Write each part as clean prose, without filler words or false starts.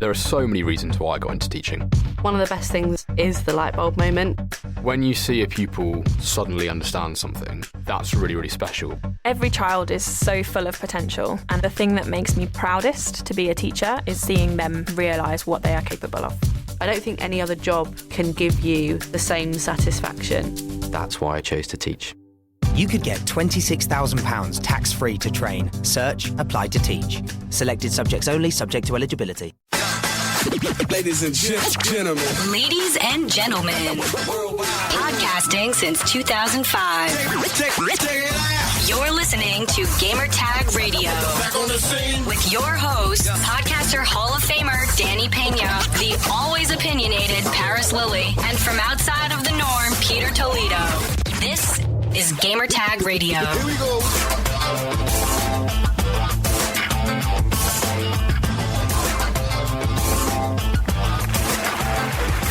there are so many reasons why I got into teaching. One of the best things is the light bulb moment. When you see a pupil suddenly understand something, that's really, really special. Every child is so full of potential, and the thing that makes me proudest to be a teacher is seeing them realise what they are capable of. I don't think any other job can give you the same satisfaction. That's why I chose to teach. You could get £26,000 tax-free to train. Search, apply to teach. Selected subjects only, subject to eligibility. Ladies and gentlemen. Ladies and gentlemen. Podcasting since 2005. Check it out. You're listening to Gamertag Radio. Back on the scene. With your host, podcaster Hall of Famer Danny Pena, the always opinionated Paris Lilly, and from outside of the norm, Peter Toledo. This is Gamertag Radio. Here we go.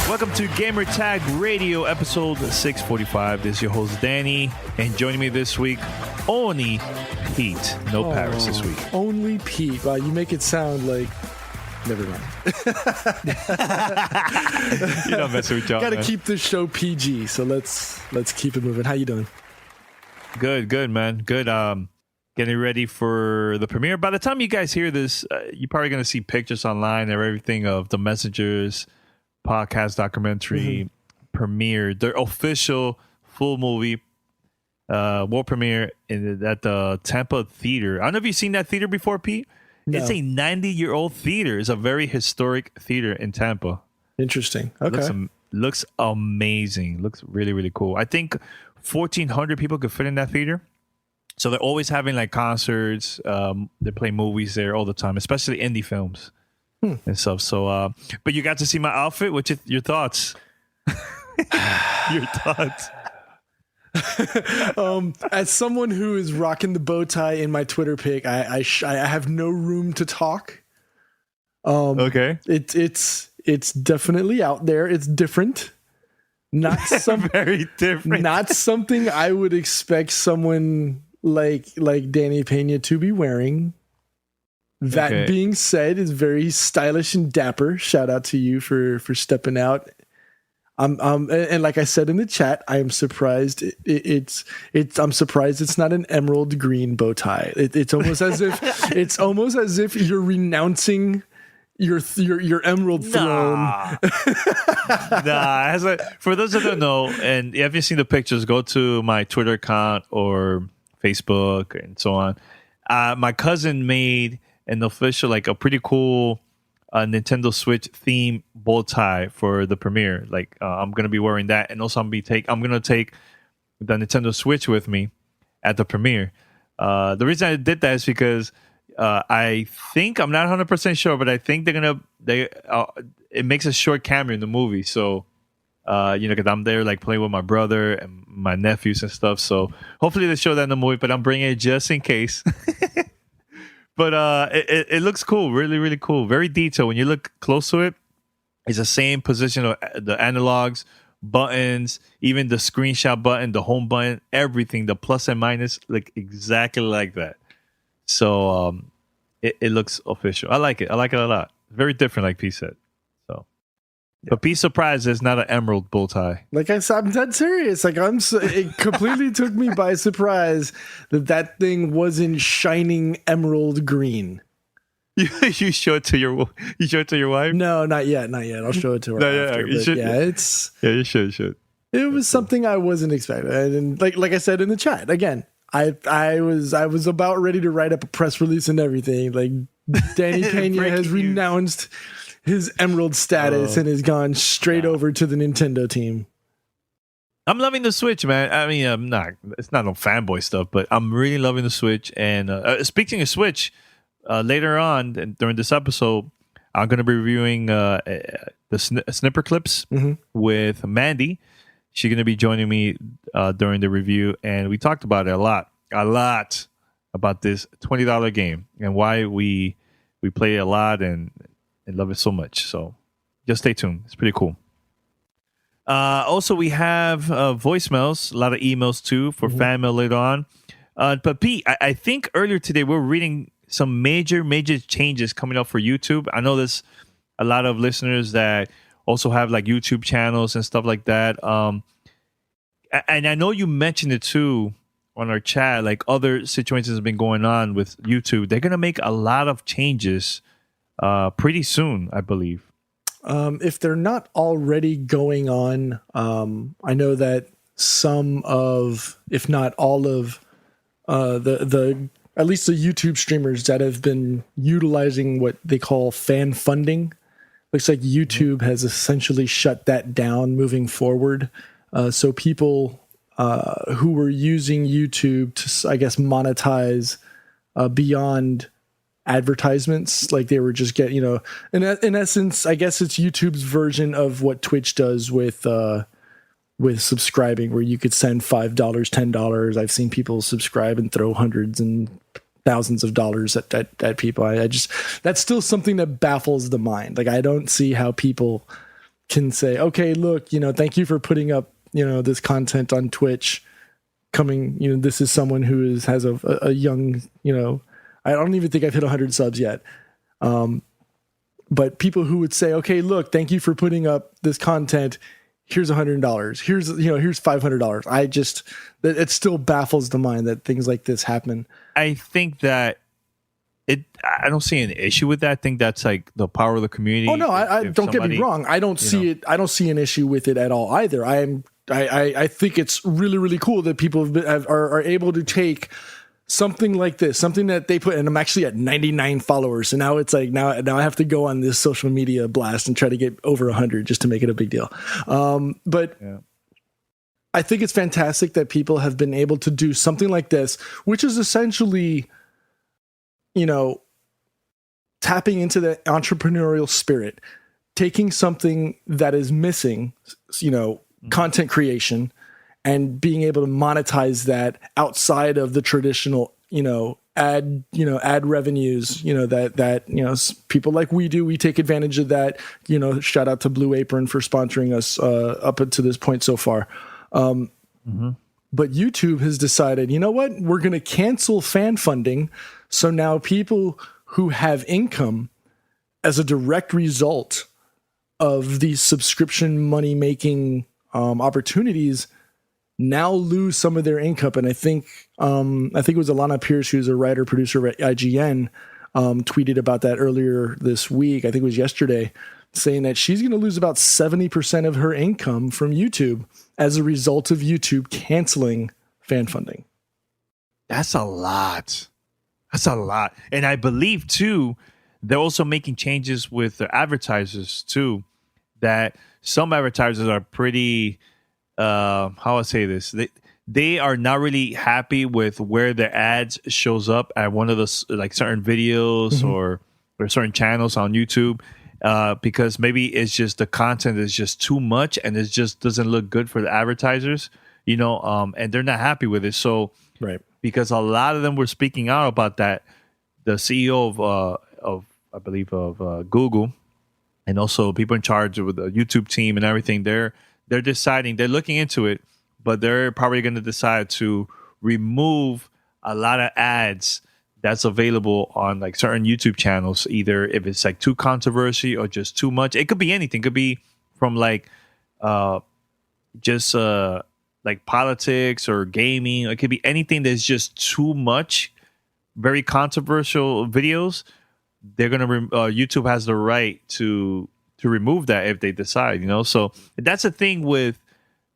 Welcome to Gamertag Radio, episode 645. This is your host, Danny. And joining me this week, only Pete. No Paris this week. Only Pete. Wow, you make it sound like... Never mind. You don't mess with John. Got to keep this show PG, so let's keep it moving. How you doing? Good, man. Good. Getting ready for the premiere. By the time you guys hear this, you're probably going to see pictures online and everything of The Messengers podcast documentary premiere, their official full movie world premiere at the Tampa Theater. I don't know if you've seen that theater before, Pete. No. It's a 90-year-old theater. It's a very historic theater in Tampa. Interesting. Okay. Looks amazing. Looks really, really cool. I think 1,400 people could fit in that theater. So they're always having like concerts. They play movies there all the time, especially indie films and stuff. So, but you got to see my outfit. What's your thoughts? Your thoughts? As someone who is rocking the bow tie in my Twitter pic, I have no room to talk. Okay. It's definitely out there. It's different. Not very different. Not something I would expect someone like Danny Pena to be wearing. That being said, it's very stylish and dapper. Shout out to you for stepping out. And like I said in the chat, I am surprised. I'm surprised it's not an emerald green bow tie. It's almost as if you're renouncing your emerald throne. For those that don't know, and if you haven't seen the pictures, go to my Twitter account or Facebook and so on. My cousin made an official, like a pretty cool Nintendo Switch theme bow tie for the premiere. Like I'm gonna be wearing that, and also I'm gonna take the Nintendo Switch with me at the premiere. The reason I did that is because I think, I'm not 100% sure, but I think it makes a short cameo in the movie. So because I'm there like playing with my brother and my nephews and stuff. So hopefully they show that in the movie, but I'm bringing it just in case. But it looks cool, really, really cool. Very detailed. When you look close to it, it's the same position of the analogs, buttons, even the screenshot button, the home button, everything, the plus and minus, like exactly like that. So it looks official. I like it. I like it a lot. Very different, like Pete said. So, yeah. But be surprised it's not an emerald bow tie. Like I said, I'm dead serious. Like it completely took me by surprise that thing wasn't shining emerald green. You show it to your wife? No, not yet. I'll show it to her. After, you should. You should. It was something I wasn't expecting, and like I said in the chat again. I was about ready to write up a press release and everything. Like Danny Pena has renounced his emerald status and has gone straight over to the Nintendo team. I'm loving the Switch, man. I mean, it's not no fanboy stuff, but I'm really loving the Switch. And speaking of Switch, later on during this episode, I'm going to be reviewing the Snipperclips with Mandy. She's going to be joining me during the review, and we talked about it a lot about this $20 game and why we play it a lot and love it so much. So just stay tuned. It's pretty cool. Also, we have voicemails, a lot of emails too for fan mail later on. But Pete, I think earlier today we were reading some major changes coming up for YouTube. I know this a lot of listeners that also have like YouTube channels and stuff like that. And I know you mentioned it too on our chat, like other situations have been going on with YouTube. They're going to make a lot of changes pretty soon, I believe. If they're not already going on, I know that some of, if not all of, the at least the YouTube streamers that have been utilizing what they call fan funding, looks like YouTube has essentially shut that down moving forward. So people who were using YouTube to, I guess, monetize beyond advertisements, like they were just getting, in essence, I guess it's YouTube's version of what Twitch does with subscribing, where you could send $5, $10. I've seen people subscribe and throw hundreds and thousands of dollars at people. I just, that's still something that baffles the mind. Like, I don't see how people can say, okay, look, thank you for putting up, this content on Twitch. This is someone who has a young, I don't even think I've hit 100 subs yet. But people who would say, okay, look, thank you for putting up this content. Here's $100. Here's $500. It still baffles the mind that things like this happen. I think that I don't see an issue with that. I think that's like the power of the community. Oh no, I don't get me wrong. I don't see it. I don't see an issue with it at all either. I think it's really, really cool that people are able to take something like this, something that they put, and I'm actually at 99 followers. So now it's like, now I have to go on this social media blast and try to get over 100 just to make it a big deal. But I think it's fantastic that people have been able to do something like this, which is essentially, tapping into the entrepreneurial spirit, taking something that is missing, content creation, and being able to monetize that outside of the traditional, ad revenues, that people like we do. We take advantage of that. Shout out to Blue Apron for sponsoring us up to this point so far. But YouTube has decided, you know what? We're going to cancel fan funding. So now people who have income as a direct result of these subscription money making opportunities now lose some of their income. And I think it was Alana Pierce, who's a writer producer at IGN, tweeted about that earlier this week. I think it was yesterday, saying that she's going to lose about 70% of her income from YouTube as a result of YouTube canceling fan funding. That's a lot. And I believe too, they're also making changes with the advertisers too, that some advertisers are pretty, how I say this, they are not really happy with where their ads shows up at one of the like certain videos or certain channels on YouTube, because maybe it's just the content is just too much and it just doesn't look good for the advertisers, and they're not happy with it. So, right. Because a lot of them were speaking out about that. The CEO of I believe of Google, and also people in charge of the YouTube team and everything, they're deciding, they're looking into it, but they're probably going to decide to remove a lot of ads that's available on like certain YouTube channels, either if it's like too controversial or just too much. It could be anything. It could be from like just like politics or gaming. It could be anything that's just too much, very controversial videos. They're gonna YouTube has the right to remove that if they decide, So that's the thing with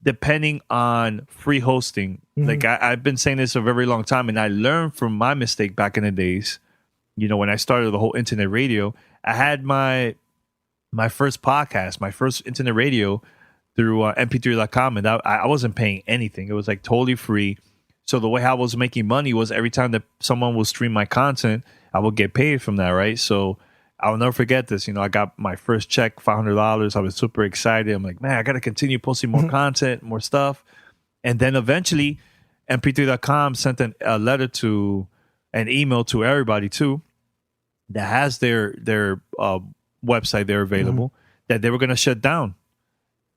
depending on free hosting. Like I've been saying this a very long time, and I learned from my mistake back in the days. When I started the whole internet radio, I had my first podcast, my first internet radio through mp3.com, and I wasn't paying anything. It was like totally free. So the way I was making money was every time that someone will stream my content, I would get paid from that, right? So I'll never forget this. I got my first check, $500. I was super excited. I'm like, man, I got to continue posting more content, more stuff. And then eventually, mp3.com sent a letter to an email to everybody too that has their website there available that they were going to shut down.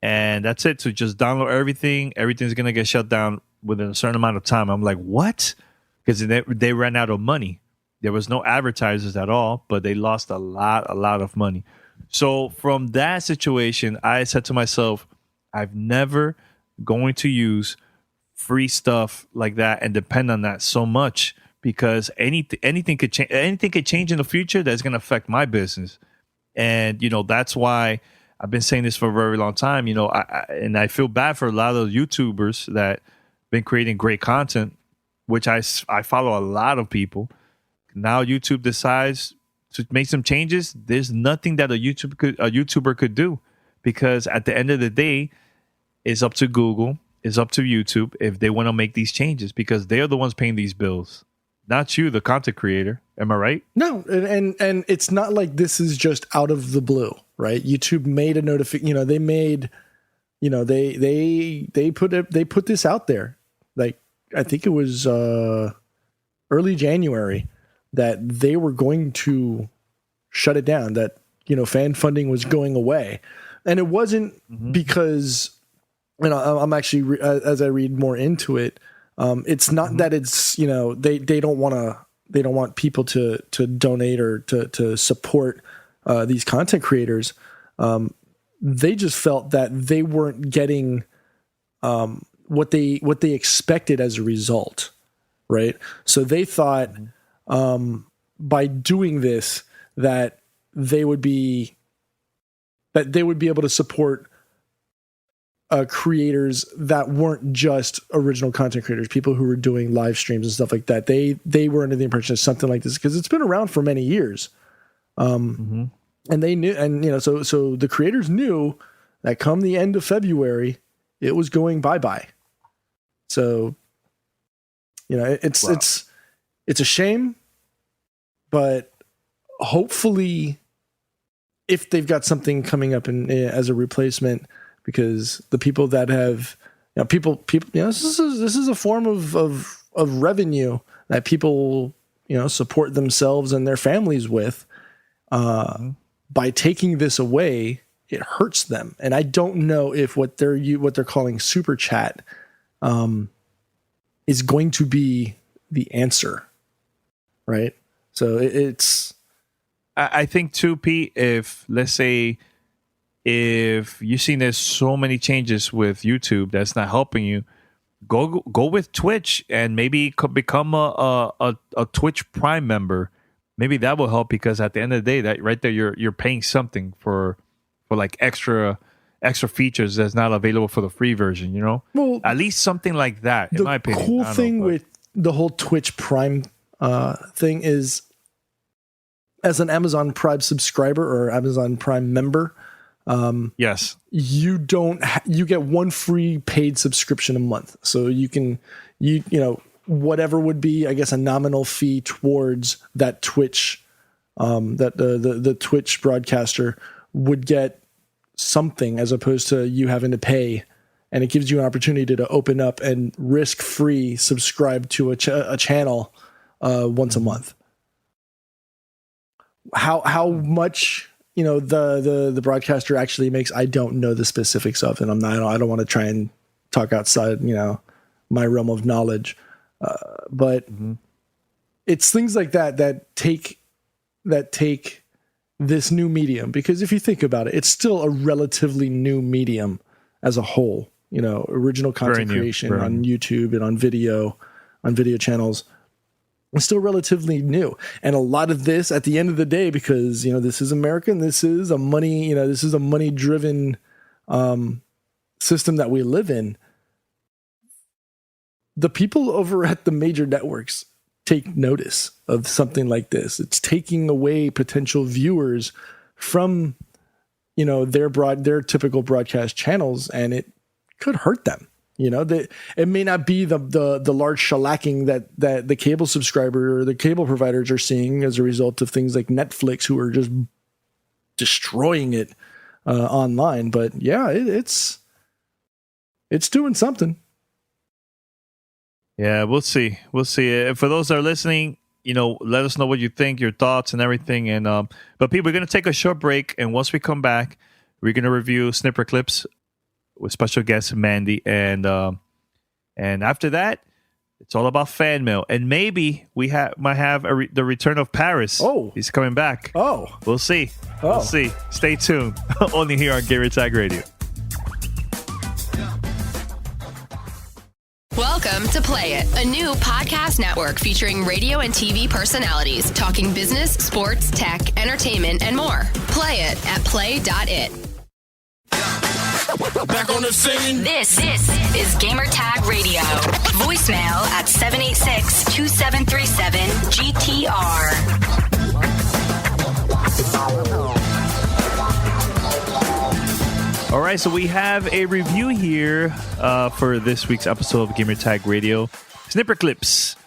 And that's it. So just download everything. Everything's going to get shut down within a certain amount of time. I'm like, what? Because they ran out of money. There was no advertisers at all, but they lost a lot of money. So from that situation, I said to myself, I've never going to use free stuff like that and depend on that so much, because anything could change. Anything could change in the future that's going to affect my business. And, that's why I've been saying this for a very long time, I feel bad for a lot of YouTubers that been creating great content, which I follow a lot of people. Now YouTube decides to make some changes. There's nothing that a YouTuber could do, because at the end of the day, it's up to Google, it's up to YouTube if they want to make these changes, because they're the ones paying these bills, not you, the content creator. Am I right? No, and it's not like this is just out of the blue, right? YouTube made a notification. They made, they put this out there. Like, I think it was early January that they were going to shut it down. That fan funding was going away, and it wasn't because. I'm actually, as I read more into it, it's not that it's, they don't want people to donate or to support these content creators. They just felt that they weren't getting what they expected as a result, right? So they thought by doing this that they would be able to support creators that weren't just original content creators, people who were doing live streams and stuff like that. They were under the impression of something like this because it's been around for many years. And they knew, and so the creators knew that come the end of February, it was going bye-bye. So, it's a shame, but hopefully if they've got something coming up as a replacement, because the people that have, this is a form of revenue that people, support themselves and their families with. By taking this away, it hurts them. And I don't know if what they're calling super chat, is going to be the answer. Right. So I think too, Pete, if let's say, if you've seen there's so many changes with YouTube that's not helping you, go with Twitch and maybe become a Twitch Prime member. Maybe that will help, because at the end of the day, that right there, you're paying something for like extra features that's not available for the free version. Well, at least something like that. In my opinion, the cool thing with the whole Twitch Prime thing is, as an Amazon Prime subscriber or Amazon Prime member. Yes, you get one free paid subscription a month. So you can, whatever would be, I guess, a nominal fee towards that Twitch, that the Twitch broadcaster would get something, as opposed to you having to pay. And it gives you an opportunity to open up and risk-free subscribe to a channel once a month. How much the broadcaster actually makes, I don't know the specifics of, and I don't want to try and talk outside my realm of knowledge, but it's things like that take this new medium, because if you think about it, it's still a relatively new medium as a whole. Original content creation on YouTube and on video channels. It's still relatively new. And a lot of this, at the end of the day, because, this is America and this is a money driven system that we live in. The people over at the major networks take notice of something like this. It's taking away potential viewers from, their typical broadcast channels, and it could hurt them. It may not be the large shellacking that the cable subscriber or the cable providers are seeing as a result of things like Netflix, who are just destroying it online. But yeah, it's doing something. Yeah, we'll see. For those that are listening, let us know what you think, your thoughts and everything. And but people, we're going to take a short break, and once we come back, we're going to review Snipperclips with special guest Mandy, and after that, It's all about fan mail, and maybe we might have the return of Paris. Oh. He's coming back. Oh. We'll see. Oh. We'll see. Stay tuned. Only here on Gamer Tag Radio. Welcome to Play It, a new podcast network featuring radio and TV personalities talking business, sports, tech, entertainment, and more. Play it at play.it. Back on the scene. This is Gamer Tag Radio. Voicemail at 786-2737-GTR. All right, so we have a review here for this week's episode of Gamer Tag Radio. Snipperclips.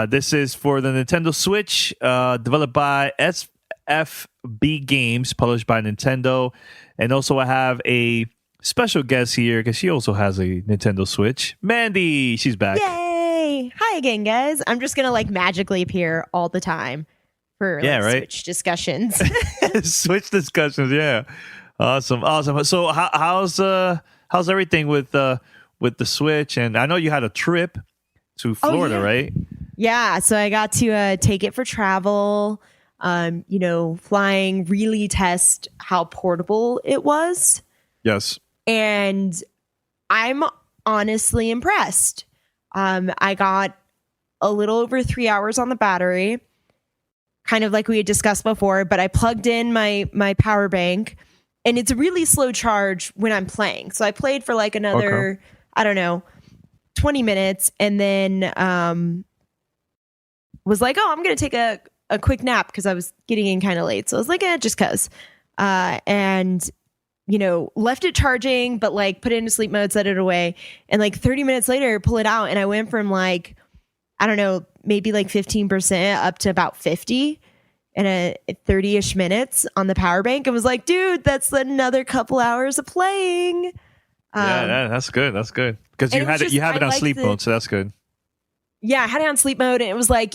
This is for the Nintendo Switch, developed by SFB Games, published by Nintendo. And also I have a special guest here because she also has a Nintendo Switch. Mandy, she's back. Yay! Hi again, guys. I'm just gonna magically appear all the time for Switch discussions. Switch discussions, yeah. Awesome. So how's everything with the Switch? And I know you had a trip to Florida, right? Yeah. So I got to take it for travel. Flying, really test how portable it was. Yes. And I'm honestly impressed. I got a little over 3 hours on the battery, kind of like we had discussed before, but I plugged in my power bank, and it's a really slow charge when I'm playing. So I played for another, 20 minutes, and then was like, oh, I'm going to take a quick nap because I was getting in kind of late. So I was like, just cause. And left it charging, but put it into sleep mode, set it away. And 30 minutes later, pull it out. And I went from maybe 15% up to about 50 in a 30-ish minutes on the power bank. I was like, dude, that's another couple hours of playing. That's good. That's good. Because you have it on sleep mode, so that's good. Yeah, I had it on sleep mode, and it was I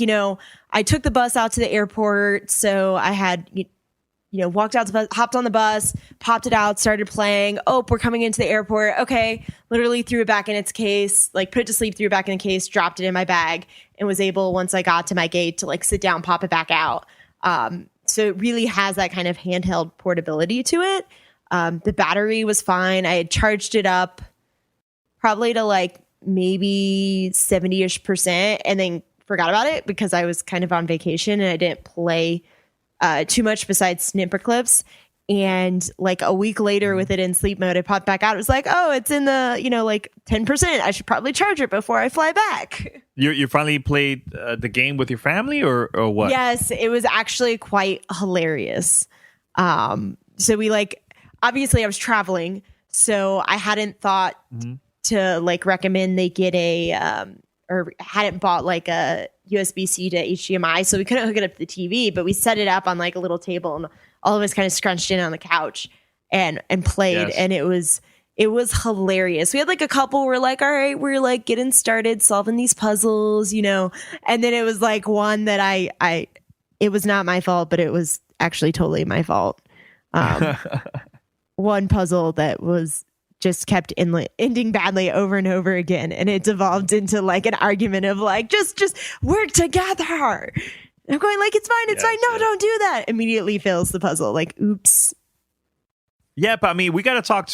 took the bus out to the airport, so I had, walked out to the bus, hopped on the bus, popped it out, started playing. Oh, we're coming into the airport. Okay, literally threw it back in its case, put it to sleep, threw it back in the case, dropped it in my bag, and was able, once I got to my gate, to sit down, pop it back out. So it really has that kind of handheld portability to it. The battery was fine. I had charged it up probably to maybe 70-ish% and then forgot about it because I was kind of on vacation and I didn't play too much besides Snipperclips. And a week later with it in sleep mode, I popped back out. It was oh, it's in the 10%. I should probably charge it before I fly back. You finally played the game with your family or what? Yes, it was actually quite hilarious. So we obviously I was traveling, so I hadn't thought to recommend they get or hadn't bought a USB-C to HDMI, so we couldn't hook it up to the TV, but we set it up on a little table and all of us kind of scrunched in on the couch and played. Yes. And it was hilarious. We had a couple were all right, we're getting started solving these puzzles, and then it was one that it was not my fault, but it was actually totally my fault. One puzzle that was just kept ending badly over and over again, and it devolved into an argument of just work together. I'm going it's fine. No, don't do that. Immediately fails the puzzle. Oops. Yeah, but I mean, we got to talk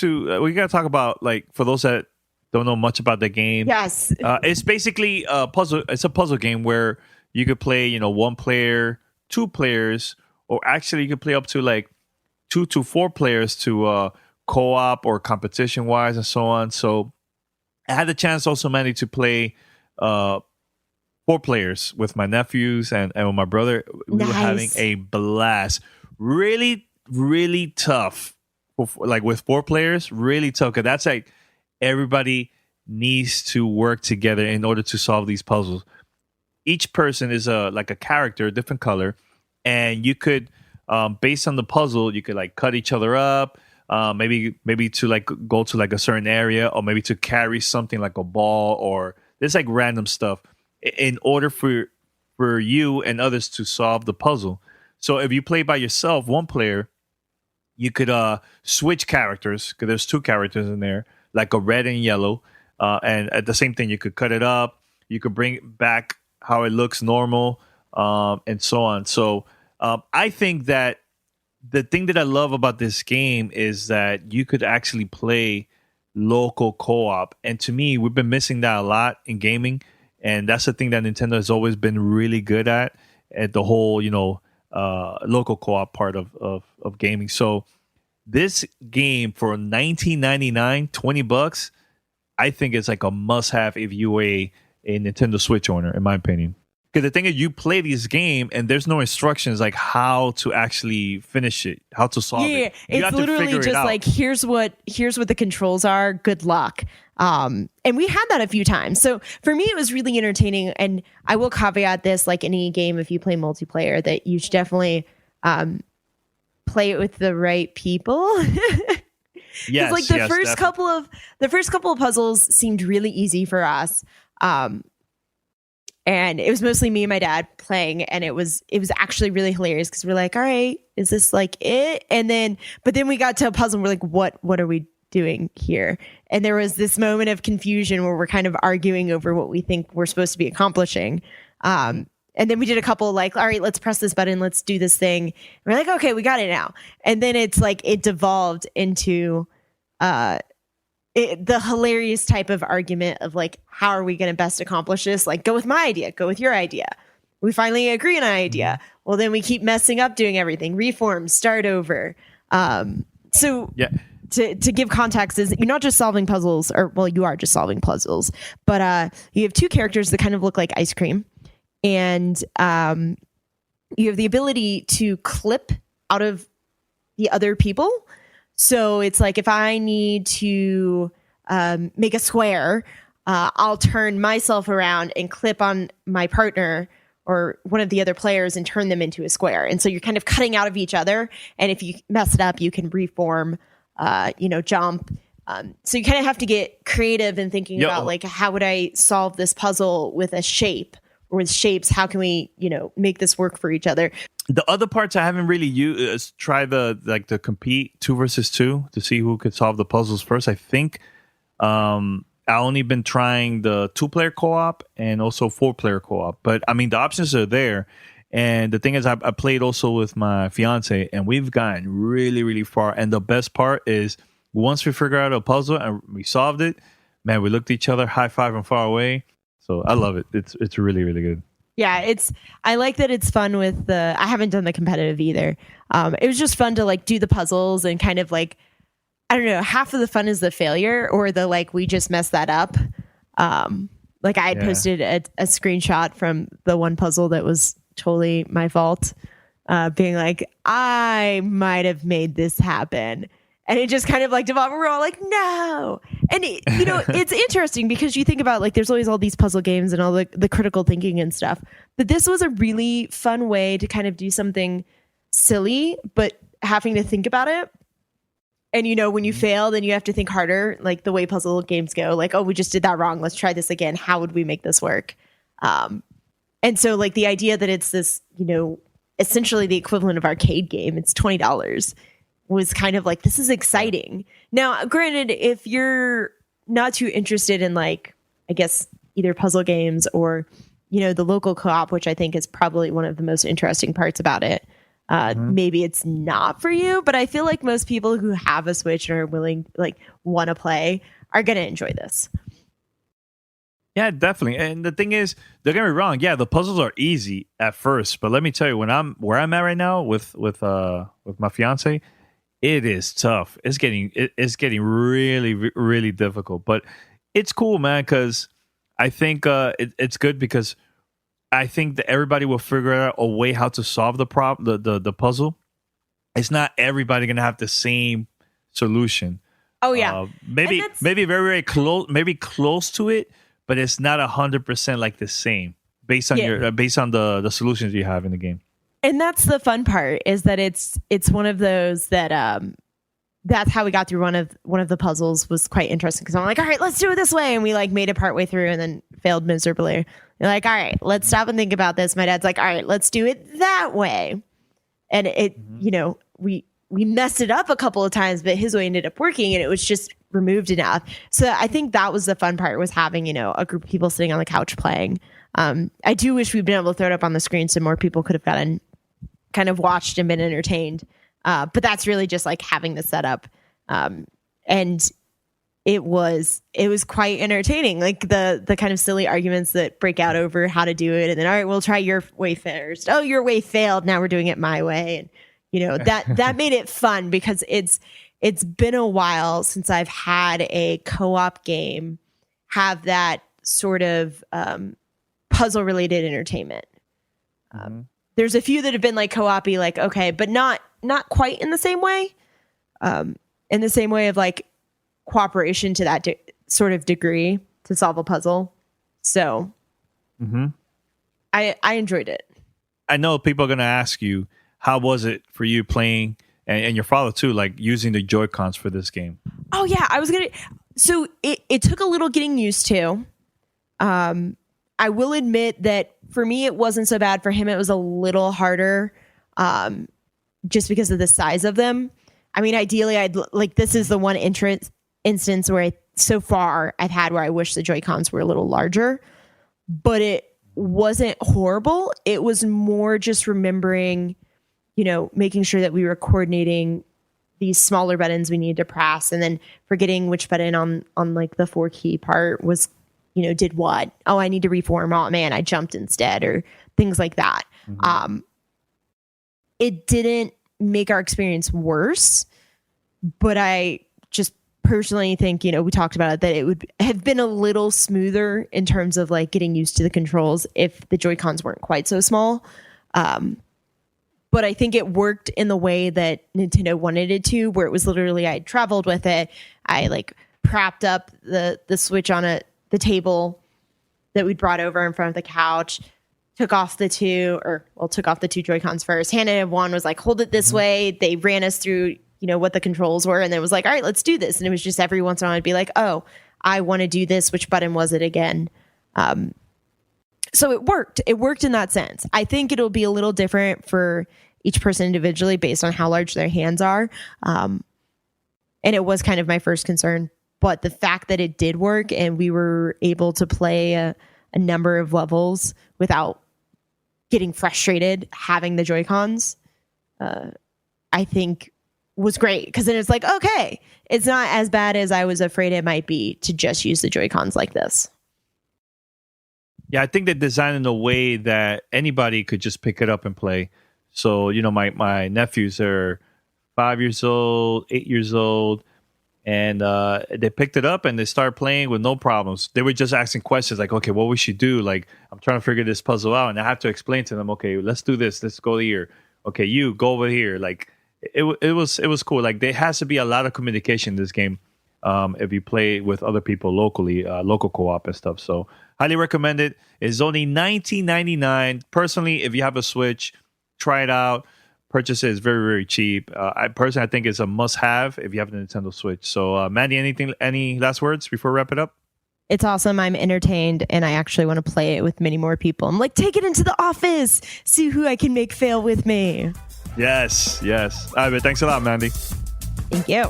about for those that don't know much about the game. Yes, it's basically a puzzle. It's a puzzle game where you could play, one player, two players, or actually you could play up to 2 to 4 players to co-op or competition wise and so on. So I had the chance also, Mandy, to play 4 players with my nephews and with my brother. We were having a blast. Really, really tough. With 4 players, really tough. Because that's everybody needs to work together in order to solve these puzzles. Each person is a character, a different color. And you could, based on the puzzle, you could cut each other up. Maybe to go to a certain area, or maybe to carry something like a ball, or there's random stuff in order for you and others to solve the puzzle. So if you play by yourself, one player, you could switch characters because there's 2 characters in there, a red and yellow, and at the same thing you could cut it up. You could bring it back how it looks normal, and so on. So I think that the thing that I love about this game is that you could actually play local co-op. And to me, we've been missing that a lot in gaming. And that's the thing that Nintendo has always been really good at the whole, local co-op part of gaming. So this game for $19.99, $20, I think it's like a must-have if you a Nintendo Switch owner, in my opinion. Because the thing is, you play this game and there's no instructions like how to actually finish it, how to solve it. Yeah, You have it's to literally figure it just out. like here's what the controls are. Good luck. And we had that a few times. So for me, it was really entertaining. And I will caveat this, like any game, if you play multiplayer, that you should definitely play it with the right people. Yes, like the yes, first couple of puzzles seemed really easy for us. And it was mostly me and my dad playing, and it was actually really hilarious because we're like, all right, is this like it? But then we got to a puzzle and we're like, what are we doing here? And there was this moment of confusion where we're kind of arguing over what we think we're supposed to be accomplishing. And then we did a couple like, all right, let's press this button, let's do this thing. And we're like, okay, we got it now. And then it's like it devolved into the hilarious type of argument of like, how are we going to best accomplish this? Like, go with my idea, go with your idea. We finally agree on an idea. Well, then we keep messing up doing everything. Reform, start over. So yeah. To give context is you're not just solving puzzles, or well, you are just solving puzzles, but you have two characters that kind of look like ice cream, and you have the ability to clip out of the other people. So it's like if I need to make a square, I'll turn myself around and clip on my partner or one of the other players and turn them into a square. And so you're kind of cutting out of each other. And if you mess it up, you can reform, jump. So you kind of have to get creative in thinking about like, how would I solve this puzzle with a shape or with shapes? How can we, make this work for each other? The other parts I haven't really used is try the compete 2 versus 2 to see who could solve the puzzles first. I think I only been trying the 2-player co-op and also 4-player co-op. But I mean, the options are there. And the thing is, I played also with my fiance, and we've gotten really, really far. And the best part is once we figure out a puzzle and we solved it, man, we looked at each other, high five from far away. So I love it. It's really, really good. Yeah, I like that it's fun with I haven't done the competitive either. It was just fun to like do the puzzles and kind of like, I don't know, half of the fun is the failure or the like, we just messed that up. Like I had posted a screenshot from the one puzzle that was totally my fault, being like, I might have made this happen. And it just kind of like devolved. We're all like, no. And, it's interesting because you think about like, there's always all these puzzle games and all the critical thinking and stuff. But this was a really fun way to kind of do something silly, but having to think about it. And, when you fail, then you have to think harder, like the way puzzle games go. Like, oh, we just did that wrong. Let's try this again. How would we make this work? And so like the idea that it's this, essentially the equivalent of arcade game, it's $20. Was kind of like, this is exciting. Now, granted, if you're not too interested in like, I guess, either puzzle games or, the local co-op, which I think is probably one of the most interesting parts about it, maybe it's not for you. But I feel like most people who have a Switch and are willing, like, want to play are going to enjoy this. Yeah, definitely. And the thing is, don't get me wrong. Yeah, the puzzles are easy at first, but let me tell you, where I'm at right now with my fiance, it is tough. It's getting really, really difficult, but it's cool, man. Because I think it's good because I think that everybody will figure out a way how to solve the puzzle. It's not everybody gonna have the same solution. Oh yeah, maybe very, very close, maybe close to it, but it's not 100% like the same based on based on the solutions you have in the game. And that's the fun part is that it's one of those that that's how we got through one of the puzzles was quite interesting because I'm like, all right, let's do it this way. And we like made it part way through and then failed miserably. You're like, all right, let's stop and think about this. My dad's like, all right, let's do it that way. And it, we messed it up a couple of times, but his way ended up working. And it was just removed enough. So I think that was the fun part, was having, you know, a group of people sitting on the couch playing. I do wish we'd been able to throw it up on the screen so more people could have gotten kind of watched and been entertained. But that's really just like having the setup. And it was quite entertaining. Like the kind of silly arguments that break out over how to do it. And then, all right, we'll try your way first. Oh, your way failed. Now we're doing it my way. And, you know, that made it fun, because it's been a while since I've had a co-op game have that sort of puzzle related entertainment. There's a few that have been like co-op-y, like, okay, but not quite in the same way. In the same way of like cooperation to that sort of degree to solve a puzzle. So I enjoyed it. I know people are going to ask you, how was it for you playing, and your father too, like using the Joy-Cons for this game? Oh yeah, so it took a little getting used to. I will admit that for me, it wasn't so bad. For him, it was a little harder, just because of the size of them. I mean, ideally, this is the one instance where so far I've had where I wish the Joy-Cons were a little larger, but it wasn't horrible. It was more just remembering, you know, making sure that we were coordinating these smaller buttons we needed to press, and then forgetting which button on like the 4-key part was, you know, did what. Oh, I need to reform. Oh man, I jumped instead, or things like that. It didn't make our experience worse, but I just personally think, you know, we talked about it, that it would have been a little smoother in terms of like getting used to the controls if the Joy-Cons weren't quite so small. But I think it worked in the way that Nintendo wanted it to, where it was literally, I traveled with it. I like propped up the Switch on the table that we'd brought over in front of the couch, took off the two Joy-Cons first, handed one, was like, hold it this way. They ran us through, you know, what the controls were, and then was like, all right, let's do this. And it was just every once in a while I'd be like, oh, I want to do this. Which button was it again? So it worked. It worked in that sense. I think it'll be a little different for each person individually based on how large their hands are. And it was kind of my first concern. But the fact that it did work and we were able to play a number of levels without getting frustrated having the Joy-Cons, I think was great. Because then it's like, okay, it's not as bad as I was afraid it might be to just use the Joy-Cons like this. Yeah, I think they designed in a way that anybody could just pick it up and play. So, you know, my nephews are 5 years old, 8 years old, and they picked it up and they started playing with no problems. They were just asking questions like, okay, what we should do? Like, I'm trying to figure this puzzle out, and I have to explain to them, okay, let's do this. Let's go here. Okay, you go over here. Like, it was cool. Like, there has to be a lot of communication in this game if you play with other people locally, local co-op and stuff. So, highly recommend it. It's only $19.99. Personally, if you have a Switch, try it out. Purchase it. It's very, very cheap. I think it's a must-have if you have a Nintendo Switch. So, Mandy, any last words before we wrap it up? It's awesome. I'm entertained, and I actually want to play it with many more people. I'm like, take it into the office. See who I can make fail with me. Yes. All right, thanks a lot, Mandy. Thank you.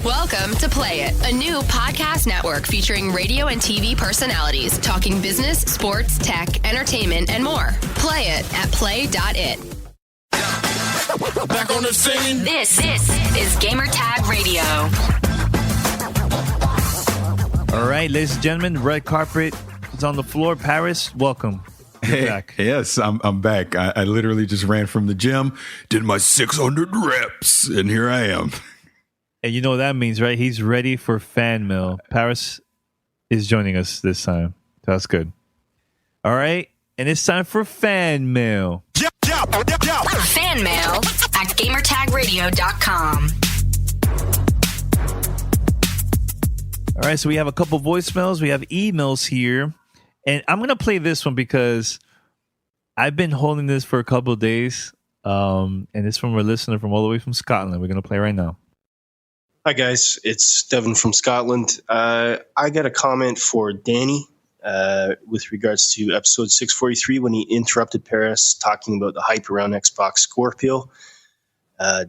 Welcome to Play It, a new podcast network featuring radio and TV personalities talking business, sports, tech, entertainment, and more. Play it at play.it. Back on the scene. This is Gamertag Radio. All right, ladies and gentlemen, red carpet is on the floor. Paris, welcome. You're back. Yes, I'm back. I literally just ran from the gym, did my 600 reps, and here I am. And you know what that means, right? He's ready for fan mail. Paris is joining us this time. That's good. All right. And it's time for fan mail. Fan mail at gamertagradio.com. All right. So we have a couple voicemails. We have emails here. And I'm going to play this one because I've been holding this for a couple of days. And it's from a listener from all the way from Scotland. We're going to play right now. Hi, guys. It's Devin from Scotland. I got a comment for Danny with regards to episode 643 when he interrupted Paris talking about the hype around Xbox Scorpio.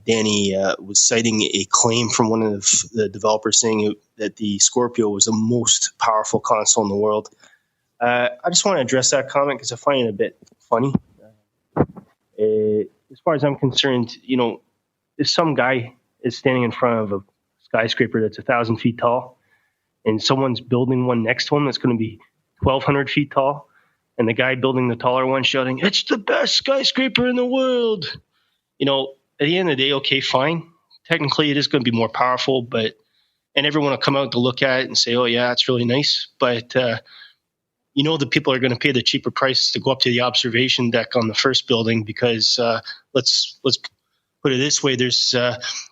Danny was citing a claim from one of the developers saying that the Scorpio was the most powerful console in the world. I just want to address that comment because I find it a bit funny. As far as I'm concerned, if some guy is standing in front of a skyscraper that's 1,000 feet tall and someone's building one next to him that's going to be 1,200 feet tall, and the guy building the taller one shouting, "It's the best skyscraper in the world," at the end of the day, okay, fine. Technically, it is going to be more powerful, and everyone will come out to look at it and say, "Oh yeah, it's really nice." But the people are going to pay the cheaper price to go up to the observation deck on the first building because let's put it this way: it's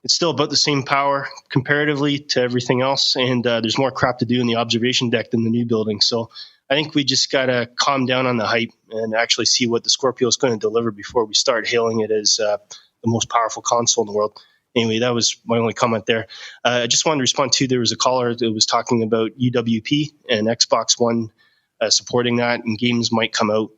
still about the same power comparatively to everything else, and there's more crap to do in the observation deck than the new building. So I think we just got to calm down on the hype and actually see what the Scorpio is going to deliver before we start hailing it as the most powerful console in the world. Anyway, that was my only comment there. I just wanted to respond to, there was a caller that was talking about UWP and Xbox One supporting that, and games might come out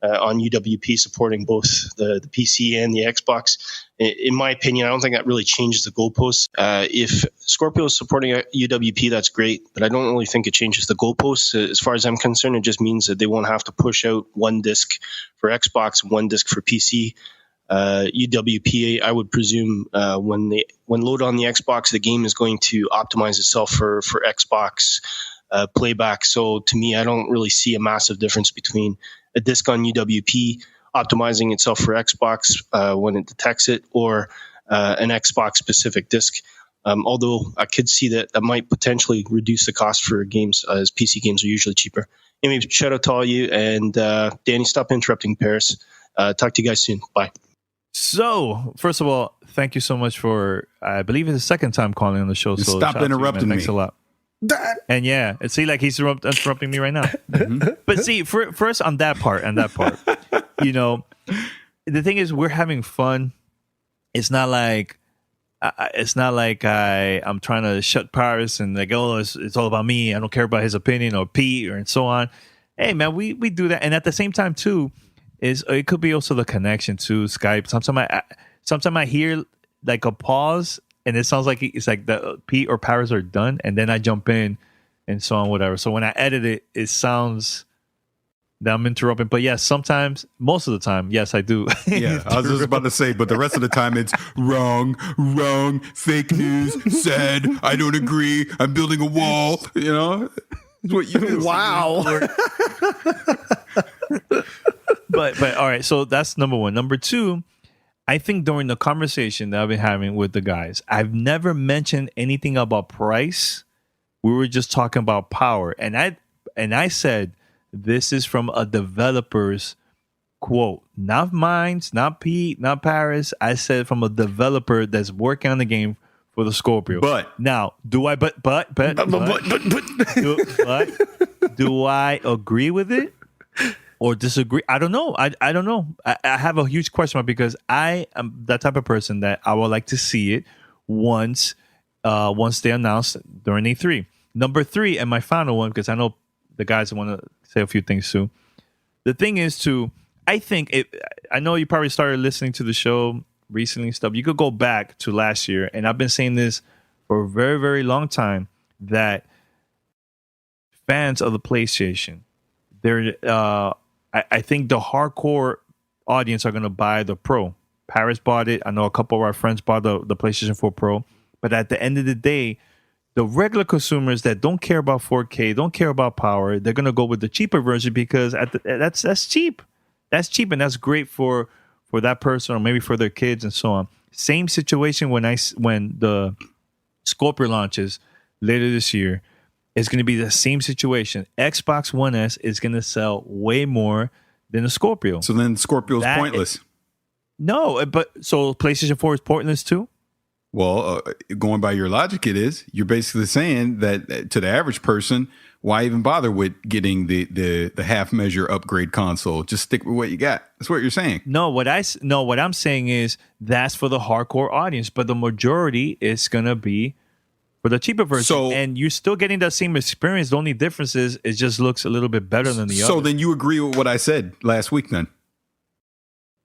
on UWP supporting both the PC and the Xbox. In my opinion, I don't think that really changes the goalposts. If Scorpio is supporting UWP, that's great, but I don't really think it changes the goalposts. As far as I'm concerned, it just means that they won't have to push out one disc for Xbox, one disc for PC. UWP, I would presume, when load on the Xbox, the game is going to optimize itself for Xbox playback. So to me, I don't really see a massive difference between a disc on UWP optimizing itself for Xbox when it detects it, or an Xbox specific disc. Although I could see that might potentially reduce the cost for games, as PC games are usually cheaper. Anyway, shout out to all you, and Danny, stop interrupting Paris. Talk to you guys soon. Bye. So, first of all, thank you so much for, I believe it's the second time calling on the show. So stop interrupting me. Thanks a lot. And yeah, and see, like he's interrupting me right now. But see, first on that part, the thing is, we're having fun. It's not like I'm trying to shut Paris and like, oh, it's all about me. I don't care about his opinion or Pete and so on. Hey, man, we do that, and at the same time too. It could be also the connection to Skype. Sometimes I hear like a pause, and it sounds like it's like the Pete or Paris are done, and then I jump in and so on, whatever. So when I edit it, it sounds that I'm interrupting. But yes, sometimes, most of the time, yes, I do. Yeah, I was just about to say, but the rest of the time it's wrong, fake news, said, I don't agree, I'm building a wall, What you do. Wow. But all right, so that's number one. Number two, I think during the conversation that I've been having with the guys, I've never mentioned anything about price. We were just talking about power, and I said this is from a developer's quote, not mine, not Pete, not Paris. I said from a developer that's working on the game for the Scorpio. But now, do I? Do I agree with it? Or disagree? I don't know. I don't know. I have a huge question mark because I am that type of person that I would like to see it once they announce during E3. Number three, and my final one, because I know the guys want to say a few things too. The thing is I know you probably started listening to the show recently and stuff. You could go back to last year, and I've been saying this for a very, very long time, that fans of the PlayStation, I think the hardcore audience are going to buy the Pro. Paris bought it. I know a couple of our friends bought the PlayStation 4 Pro. But at the end of the day, the regular consumers that don't care about 4K, don't care about power, they're going to go with the cheaper version because that's cheap. That's cheap, and that's great for that person or maybe for their kids and so on. Same situation when the Scorpio launches later this year. It's going to be the same situation. Xbox One S is going to sell way more than the Scorpio. So then Scorpio's pointless. No, but so PlayStation 4 is pointless too? Well, going by your logic, it is. You're basically saying that to the average person, why even bother with getting the half measure upgrade console? Just stick with what you got. That's what you're saying. No, what I'm saying is that's for the hardcore audience, but the majority is going to be for the cheaper version, and you're still getting that same experience. The only difference is it just looks a little bit better than the other. So then you agree with what I said last week then?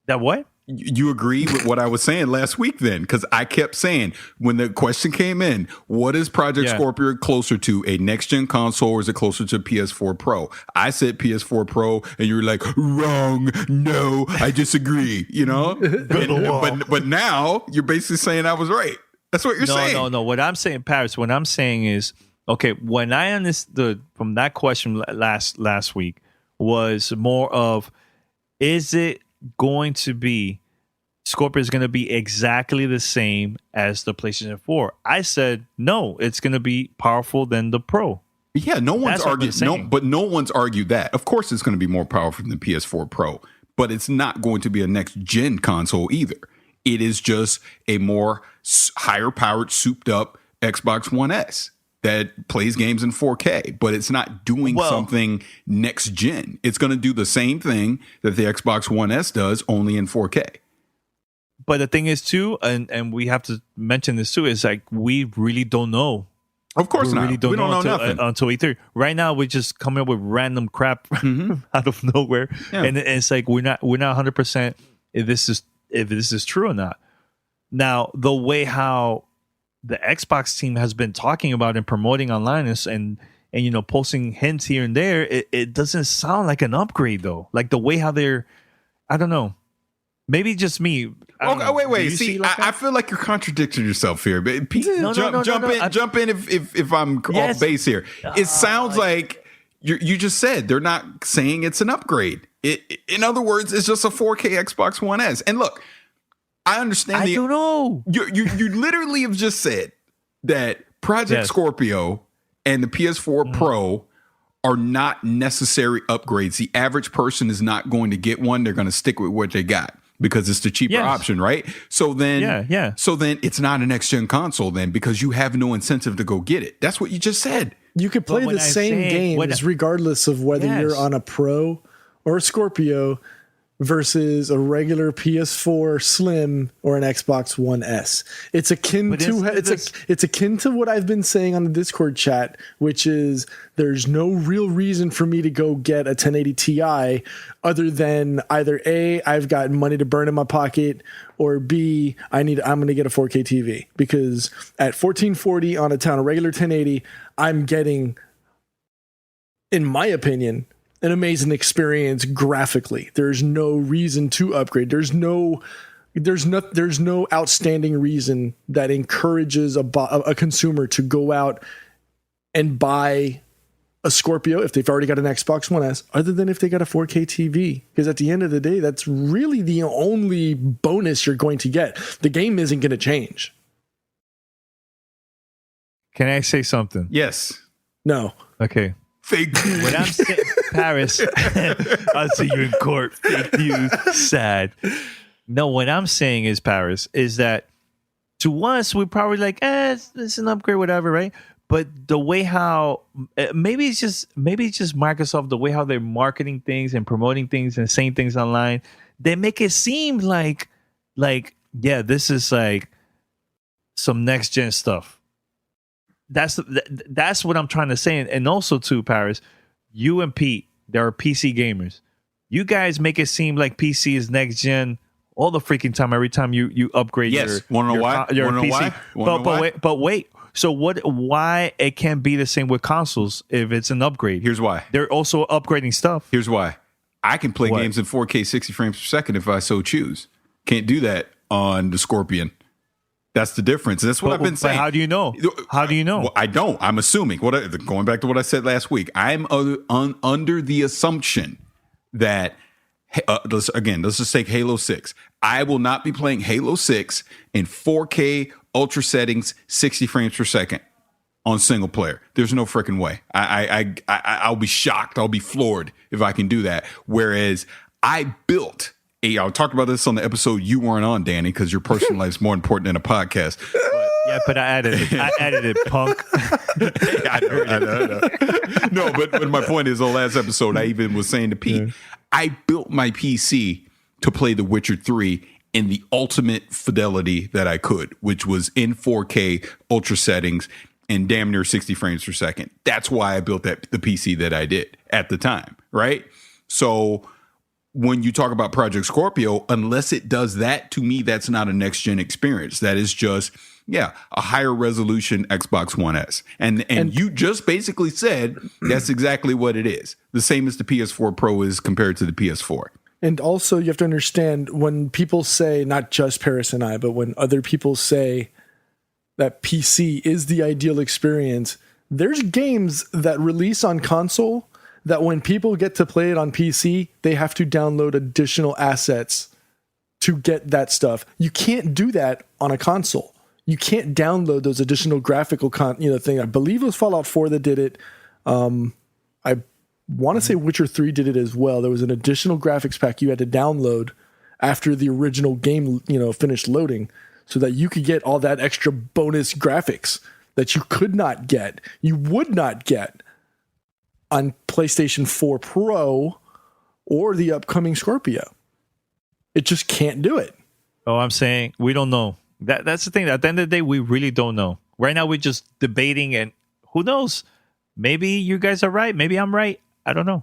That what? You agree with what I was saying last week then? Because I kept saying, when the question came in, what is Project Scorpio closer to, a next-gen console, or is it closer to PS4 Pro? I said PS4 Pro, and you were like, wrong, no, I disagree, you know? but now you're basically saying I was right. That's what you're saying. No. What I'm saying, Paris, what I'm saying is, okay, when I understood from that question last week was more of, is it going to be, Scorpio is going to be exactly the same as the PlayStation 4? I said no, it's going to be powerful than the Pro. Yeah, no one's argued. No one's argued that. Of course, it's going to be more powerful than the PS4 Pro, but it's not going to be a next gen console either. It is just a more higher powered, souped up Xbox One S that plays games in 4K, but it's not doing something next gen. It's going to do the same thing that the Xbox One S does, only in 4K. But the thing is too, and we have to mention this too, is like, we really don't know. Of course not. We don't know nothing until E3. Right now, we're just coming up with random crap out of nowhere, and it's like we're not 100% if this is true or not. Now, the way how the Xbox team has been talking about and promoting online and you know, posting hints here and there, it doesn't sound like an upgrade though. Like the way how they're, I don't know. Maybe just me. Wait. See, I feel like you're contradicting yourself here. But jump in if I'm off base here. It sounds like you just said they're not saying it's an upgrade. In other words, it's just a 4K Xbox One S. And look, I understand. I don't know. You literally have just said that Project Scorpio and the PS4 Pro are not necessary upgrades. The average person is not going to get one. They're going to stick with what they got because it's the cheaper option, right? So then, So then it's not a next gen console then, because you have no incentive to go get it. That's what you just said. You could play the same games regardless of whether you're on a Pro or a Scorpio versus a regular PS4 Slim or an Xbox One S. It's akin to what I've been saying on the Discord chat, which is there's no real reason for me to go get a 1080 Ti other than either A, I've got money to burn in my pocket, or B, I'm going to get a 4K TV, because at 1440 on a regular 1080, I'm getting, in my opinion, an amazing experience graphically. There's no reason to upgrade. There's no outstanding reason that encourages a consumer to go out and buy a Scorpio if they've already got an Xbox One S, other than if they got a 4K TV. Because at the end of the day, that's really the only bonus you're going to get. The game isn't going to change. Can I say something? Yes. No. Okay. Fake news. When I'm saying Paris, I'll see you in court. Fake news. Sad. No, what I'm saying is, Paris, is that to us, we're probably like, it's an upgrade, whatever, right? But the way how maybe it's just Microsoft, the way how they're marketing things and promoting things and saying things online, they make it seem like this is like some next gen stuff. That's what I'm trying to say. And also too, Paris, you and Pete, there are PC gamers. You guys make it seem like PC is next gen all the freaking time. Every time you upgrade your PC. But wait. So why it can't be the same with consoles if it's an upgrade? Here's why. They're also upgrading stuff. Here's why. I can play games in 4K 60 frames per second if I so choose. Can't do that on the Scorpion. That's the difference. That's what I've been saying. How do you know? Well, I don't. I'm assuming. Going back to what I said last week, I'm under the assumption that, let's just take Halo 6. I will not be playing Halo 6 in 4K ultra settings, 60 frames per second on single player. There's no freaking way. I'll be shocked. I'll be floored if I can do that. Whereas I built I talked about this on the episode you weren't on, Danny, because your personal life is more important than a podcast. But I added it, punk. I know. No, but my point is, the last episode, I even was saying to Pete, I built my PC to play The Witcher 3 in the ultimate fidelity that I could, which was in 4K ultra settings and damn near 60 frames per second. That's why I built the PC that I did at the time, right? So when you talk about Project Scorpio, unless it does that, to me, that's not a next gen experience. That is just, a higher resolution Xbox One S. And you just basically said that's exactly what it is. The same as the PS4 Pro is compared to the PS4. And also, you have to understand when people say, not just Paris and I, but when other people say that PC is the ideal experience, there's games that release on console that when people get to play it on PC, they have to download additional assets to get that stuff. You can't do that on a console. You can't download those additional graphical thing. I believe it was Fallout 4 that did it. I want to say Witcher 3 did it as well. There was an additional graphics pack you had to download after the original game, finished loading, so that you could get all that extra bonus graphics that you could not get. You would not get on PlayStation 4 Pro or the upcoming Scorpio. It just can't do it. Oh, I'm saying we don't know. That's the thing. At the end of the day, we really don't know. Right now, we're just debating, and who knows? Maybe you guys are right. Maybe I'm right. I don't know.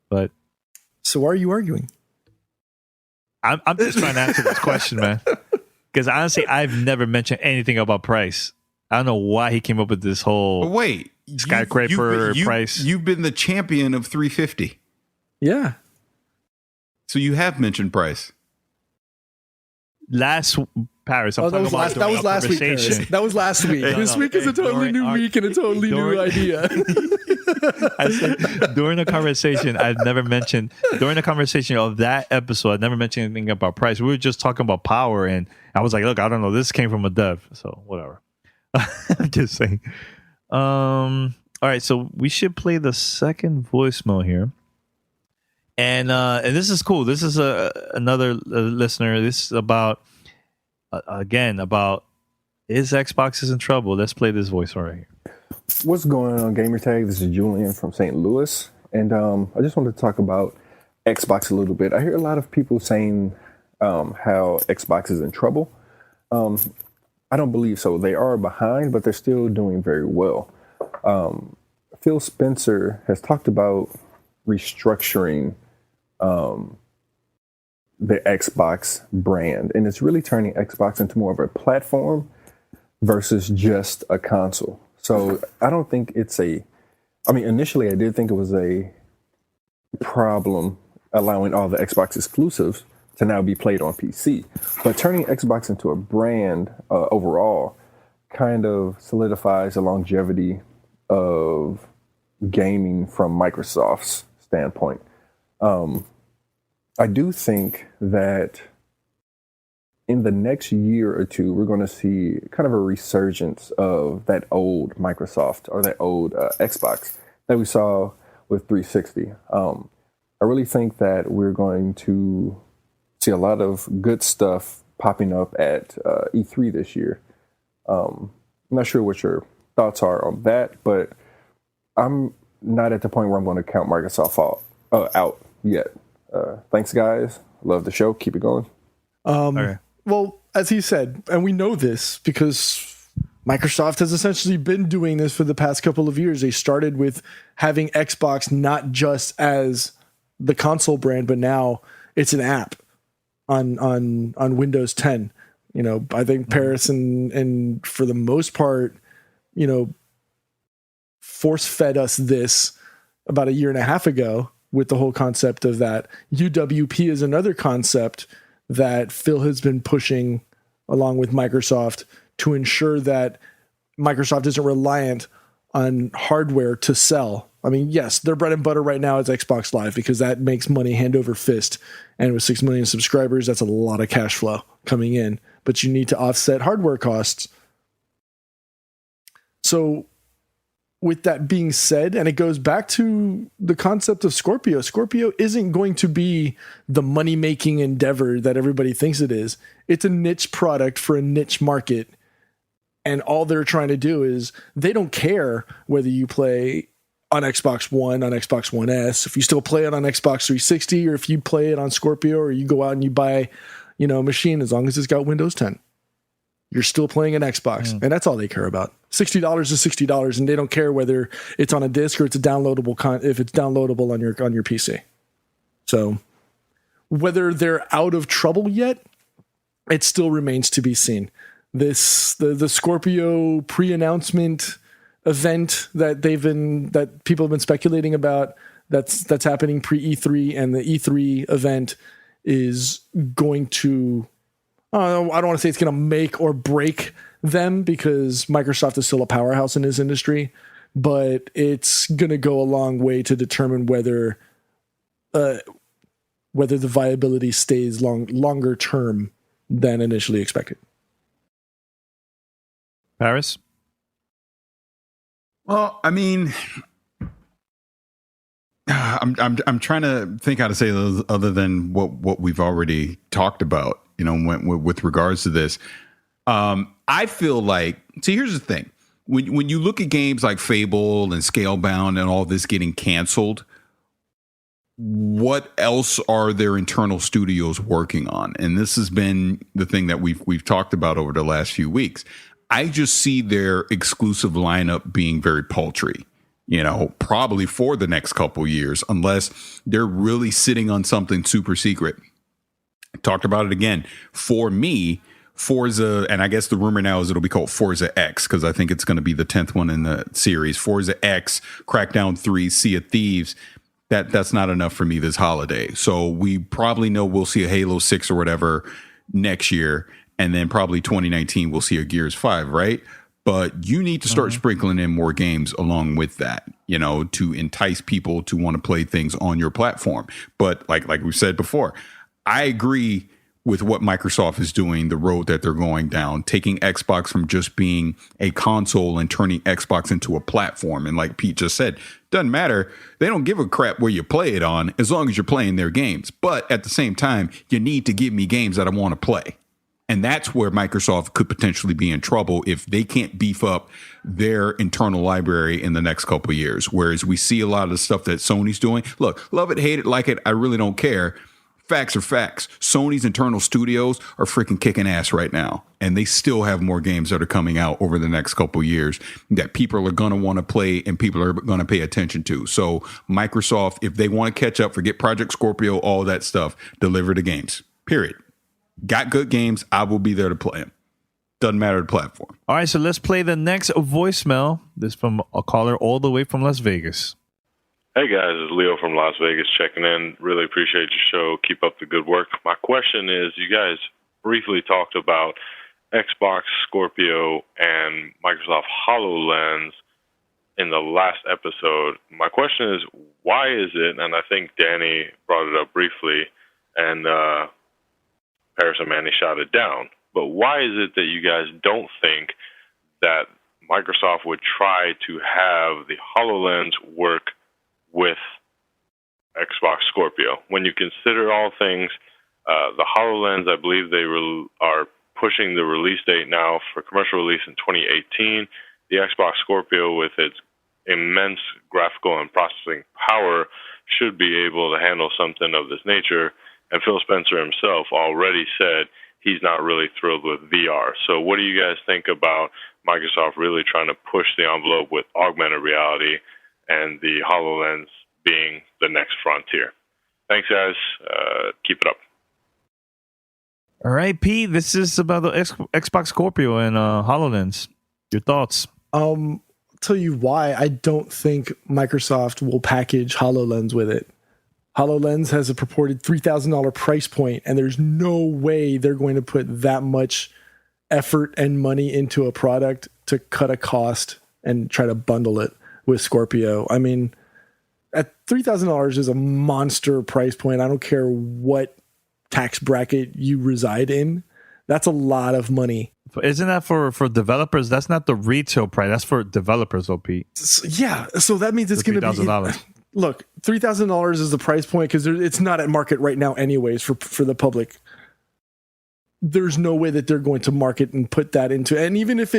But so why are you arguing? I'm just trying to answer this question, man. Because honestly, I've never mentioned anything about price. I don't know why he came up with this whole skyscraper price. You've been the champion of 350. Yeah. So you have mentioned price. Paris. That was last week. Paris. That was last week. This week is a totally new week and a totally new idea. I said during the conversation of that episode, I never mentioned anything about price. We were just talking about power, and I was like, "Look, I don't know. This came from a dev, so whatever." I'm just saying. All right, so we should play the second voicemail here. And this is cool. This is another listener. This is about is Xbox in trouble? Let's play this voice right here. What's going on, Gamertag? This is Julian from St. Louis, and I just wanted to talk about Xbox a little bit. I hear a lot of people saying how Xbox is in trouble. I don't believe so. They are behind, but they're still doing very well. Phil Spencer has talked about restructuring the Xbox brand, and it's really turning Xbox into more of a platform versus just a console. So I don't think initially I did think it was a problem allowing all the Xbox exclusives to now be played on PC, but turning Xbox into a brand overall kind of solidifies the longevity of gaming from Microsoft's standpoint. I do think that in the next year or two, we're going to see kind of a resurgence of that old Microsoft or that old Xbox that we saw with 360. I really think that we're going to see a lot of good stuff popping up at E3 this year. I'm not sure what your thoughts are on that, but I'm not at the point where I'm going to count Microsoft out yet. Thanks, guys. Love the show. Keep it going. Okay. Well, as he said, and we know this because Microsoft has essentially been doing this for the past couple of years. They started with having Xbox not just as the console brand, but now it's an app on Windows 10. I think Paris and for the most part, force fed us this about a year and a half ago with the whole concept of that. UWP is another concept that Phil has been pushing along with Microsoft to ensure that Microsoft isn't reliant on hardware to sell. I mean, yes, their bread and butter right now is Xbox Live because that makes money hand over fist. And with 6 million subscribers, that's a lot of cash flow coming in. But you need to offset hardware costs. So with that being said, and it goes back to the concept of Scorpio. Scorpio isn't going to be the money-making endeavor that everybody thinks it is. It's a niche product for a niche market. And all they're trying to do is they don't care whether you play on Xbox One, on Xbox One S, if you still play it on Xbox 360, or if you play it on Scorpio, or you go out and you buy, a machine, as long as it's got Windows 10. You're still playing an Xbox, and that's all they care about. $60 is $60, and they don't care whether it's on a disc or it's a downloadable if it's downloadable on your PC. So whether they're out of trouble yet, it still remains to be seen. The Scorpio pre-announcement event that people have been speculating about, that's happening pre-E3, and the E3 event is going to, I don't want to say it's going to make or break them, because Microsoft is still a powerhouse in this industry, but it's going to go a long way to determine whether the viability stays longer term than initially expected. Paris? Well, I mean, I'm trying to think how to say those other than what we've already talked about, with regards to this. I feel like, see, here's the thing. When you look at games like Fable and Scalebound and all this getting canceled, what else are their internal studios working on? And this has been the thing that we've talked about over the last few weeks. I just see their exclusive lineup being very paltry, probably for the next couple years, unless they're really sitting on something super secret. I talked about it again. For me, Forza, and I guess the rumor now is it'll be called Forza X, because I think it's going to be the 10th one in the series. Forza X, Crackdown 3, Sea of Thieves. That's not enough for me this holiday. So we probably know we'll see a Halo 6 or whatever next year. And then probably 2019, we'll see a Gears 5, right? But you need to start sprinkling in more games along with that, to entice people to want to play things on your platform. But like we said before, I agree with what Microsoft is doing, the road that they're going down, taking Xbox from just being a console and turning Xbox into a platform. And like Pete just said, doesn't matter. They don't give a crap where you play it on, as long as you're playing their games. But at the same time, you need to give me games that I want to play. And that's where Microsoft could potentially be in trouble if they can't beef up their internal library in the next couple of years. Whereas we see a lot of the stuff that Sony's doing. Look, love it, hate it, like it, I really don't care. Facts are facts. Sony's internal studios are freaking kicking ass right now. And they still have more games that are coming out over the next couple of years that people are going to want to play and people are going to pay attention to. So Microsoft, if they want to catch up, forget Project Scorpio, all that stuff, deliver the games, period. Got good games, I will be there to play them. Doesn't matter the platform. All right, so let's play the next voicemail. This from a caller all the way from Las Vegas. Hey guys, it's Leo from Las Vegas checking in. Really appreciate your show. Keep up the good work. My question is, you guys briefly talked about Xbox Scorpio and Microsoft HoloLens in the last episode. My question is, why is it, and I think Danny brought it up briefly, and Paris and Mandy shot it down, but why is it that you guys don't think that Microsoft would try to have the HoloLens work with Xbox Scorpio? When you consider all things, the HoloLens, I believe they are pushing the release date now for commercial release in 2018. The Xbox Scorpio, with its immense graphical and processing power, should be able to handle something of this nature. And Phil Spencer himself already said he's not really thrilled with VR. So what do you guys think about Microsoft really trying to push the envelope with augmented reality and the HoloLens being the next frontier? Thanks, guys. Keep it up. All right, Pete, this is about the Xbox Scorpio and HoloLens. Your thoughts? I'll tell you why I don't think Microsoft will package HoloLens with it. HoloLens has a purported $3,000 price point, and there's no way they're going to put that much effort and money into a product to cut a cost and try to bundle it with Scorpio. I mean, at $3,000 is a monster price point. I don't care what tax bracket you reside in. That's a lot of money. Isn't that for developers? That's not the retail price. That's for developers, OP. Yeah, so that means it's going to be... Look, $3,000 is the price point because it's not at market right now anyways for the public. There's no way that they're going to market and put that into, and even if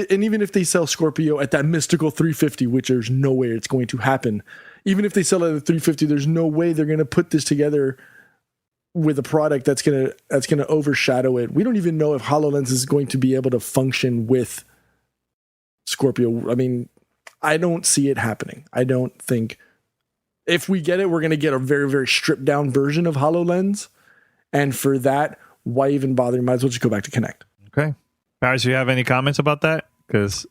they sell Scorpio at that mystical 350, which there's no way it's going to happen. Even if they sell it at 350, there's no way they're going to put this together with a product that's going to overshadow it. We don't even know if HoloLens is going to be able to function with Scorpio. I mean, I don't see it happening. I don't think if we get it, we're going to get a very, very stripped down version of HoloLens. And for that, why even bother? You might as well just go back to Kinect. Okay. Paris, do you have any comments about that? Because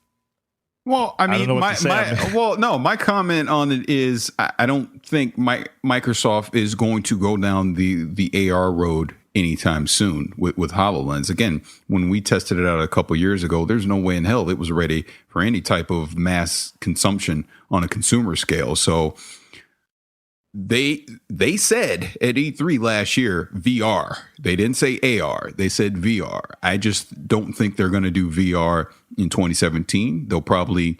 well, I mean, my comment on it is I don't think Microsoft is going to go down the AR road anytime soon with HoloLens. Again, when we tested it out a couple years ago, there's no way in hell it was ready for any type of mass consumption on a consumer scale. So they said at E3 last year, VR. They didn't say AR. They said VR. I just don't think they're going to do VR in 2017. They'll probably,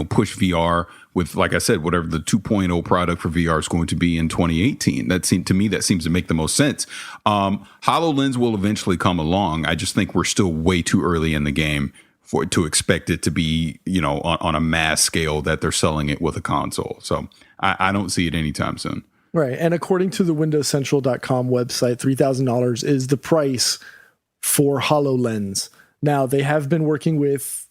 push VR with, like I said, whatever the 2.0 product for VR is going to be in 2018. That seems to make the most sense. HoloLens will eventually come along. I just think we're still way too early in the game for it to expect it to be, on a mass scale that they're selling it with a console. So I don't see it anytime soon. Right. And according to the WindowsCentral.com website, $3,000 is the price for HoloLens. Now they have been working with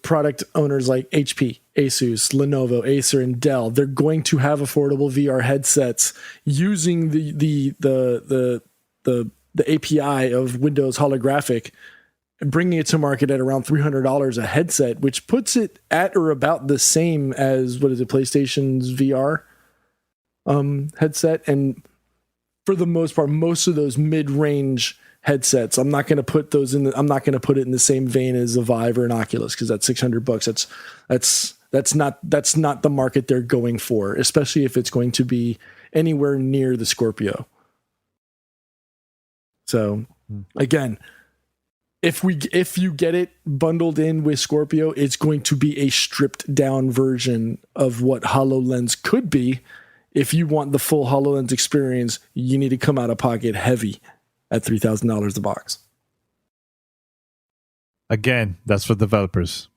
product owners like HP, Asus, Lenovo, Acer, and Dell. They're going to have affordable VR headsets using the API of Windows Holographic, bringing it to market at around $300 a headset, which puts it at or about the same as PlayStation's VR headset. And for the most part, most of those mid-range headsets, I'm not going to put it in the same vein as a Vive or an Oculus, because that's $600. That's not the market they're going for, especially if it's going to be anywhere near the Scorpio. So again, if you get it bundled in with Scorpio, it's going to be a stripped down version of what HoloLens could be. If you want the full HoloLens experience, you need to come out of pocket heavy at $3,000 a box. Again, that's for developers.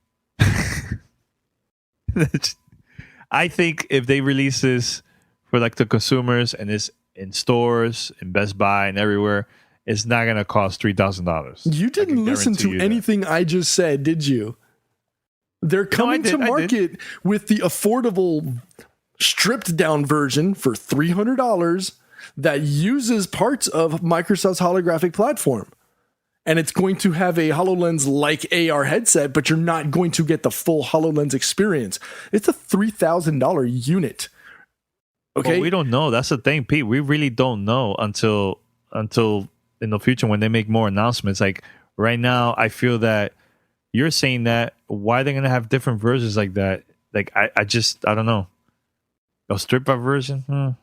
I think if they release this for the consumers and it's in stores, in Best Buy and everywhere, it's not going to cost $3,000. You didn't listen to anything I just said, did you? They're coming to market with the affordable stripped down version for $300 that uses parts of Microsoft's holographic platform. And it's going to have a HoloLens like AR headset, but you're not going to get the full HoloLens experience. It's a $3,000 unit. Okay. But we don't know. That's the thing, Pete. We really don't know until in the future when they make more announcements. Like right now, I feel that you're saying that. Why are they going to have different versions like that? Like I don't know. A stripped out version? All